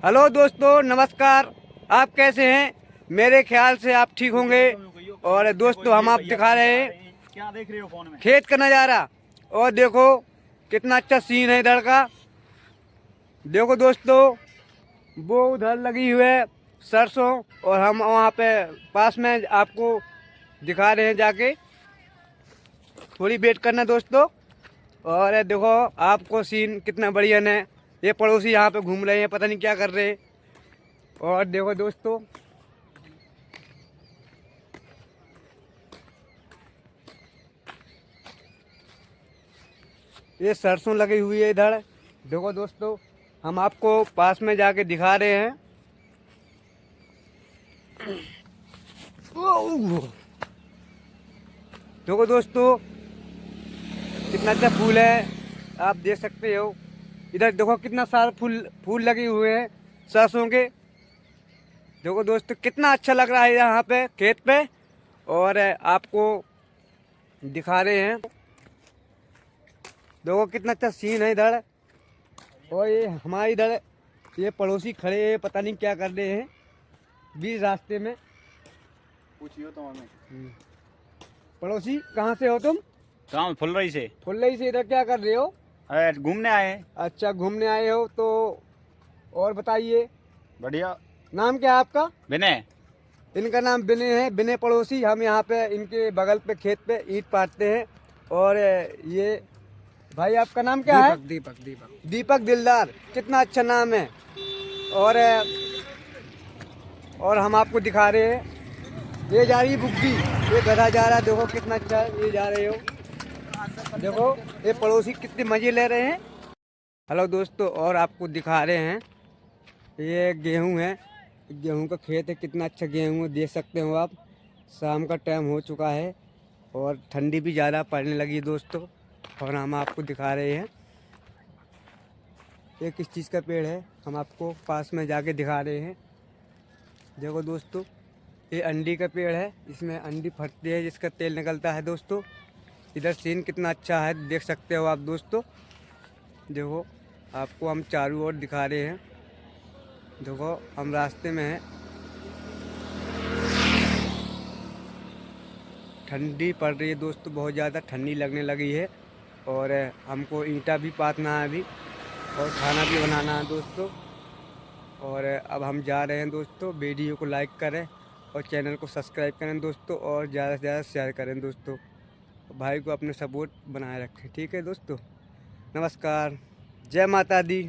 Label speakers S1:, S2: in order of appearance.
S1: Hello दोस्तों, नमस्कार। आप कैसे हैं? मेरे ख्याल से आप ठीक होंगे। और दोस्तों, हम आप दिखा रहे हैं
S2: क्या देख रहे हो फोन में?
S1: खेत का नज़ारा। और देखो कितना अच्छा सीन है इधर का। देखो दोस्तों, वो उधर लगी हुई है सरसों, और हम वहाँ पे पास में आपको दिखा रहे हैं। जाके थोड़ी वेट करना दोस्तों। और देखो आपको सीन कितना बढ़िया है। ये पड़ोसी यहाँ पे घूम रहे हैं, पता नहीं क्या कर रहे हैं। और देखो दोस्तों, ये सरसों लगी हुई है इधर। देखो दोस्तों, हम आपको पास में जाके दिखा रहे हैं। देखो दोस्तों, कितना अच्छा फूल है, आप देख सकते हो। इधर देखो कितना सारा फूल फूल लगे हुए हैं सरसों के। देखो दोस्तों, कितना अच्छा लग रहा है यहाँ पे खेत पे। और आपको दिखा रहे हैं। देखो कितना अच्छा सीन है इधर। और ये हमारे इधर ये पड़ोसी खड़े हैं, पता नहीं क्या कर रहे हैं बीच रास्ते में।
S2: पूछियो तो हमें।
S1: पड़ोसी कहाँ से हो तुम?
S2: कहाँ फुलरई से?
S1: फुल्लई से। इधर क्या कर रहे हो?
S2: अरे घूमने आए हैं।
S1: अच्छा, घूमने आए हो तो और बताइए,
S2: बढ़िया।
S1: नाम क्या है आपका?
S2: विनय।
S1: इनका नाम विनय है। विनय पड़ोसी, हम यहाँ पे इनके बगल पे खेत पे ईंट पाटते हैं। और ये भाई, आपका नाम क्या है?
S2: दीपक दीपक।
S1: दीपक दिलदार, कितना अच्छा नाम है। और हम आपको दिखा रहे हैं। ये जा रही है बुग्गी, ये गधा जा रहा है। देखो कितना अच्छा है, ये जा रहे हो। देखो ये पड़ोसी कितने मजे ले रहे हैं। हेलो दोस्तों, और आपको दिखा रहे हैं, ये गेहूं है। गेहूं का खेत है, कितना अच्छा गेहूं है, देख सकते हो आप। शाम का टाइम हो चुका है और ठंडी भी ज़्यादा पड़ने लगी है दोस्तों। और हम आपको दिखा रहे हैं, ये किस चीज़ का पेड़ है, हम आपको पास में जाके दिखा रहे हैं। देखो दोस्तों, ये अंडी का पेड़ है, इसमें अंडी फटती है, जिसका तेल निकलता है दोस्तों। इधर सीन कितना अच्छा है, देख सकते हो आप दोस्तों। देखो आपको हम चारों ओर दिखा रहे हैं। देखो हम रास्ते में हैं, ठंडी पड़ रही है दोस्तों, बहुत ज़्यादा ठंडी लगने लगी है। और हमको ईंटा भी पातना है अभी, और खाना भी बनाना है दोस्तों। और अब हम जा रहे हैं दोस्तों। वीडियो को लाइक करें और चैनल को सब्सक्राइब करें दोस्तों, और ज़्यादा से ज़्यादा शेयर करें दोस्तों। भाई को अपने सपोर्ट बनाए रखें, ठीक है दोस्तों। नमस्कार, जय माता दी।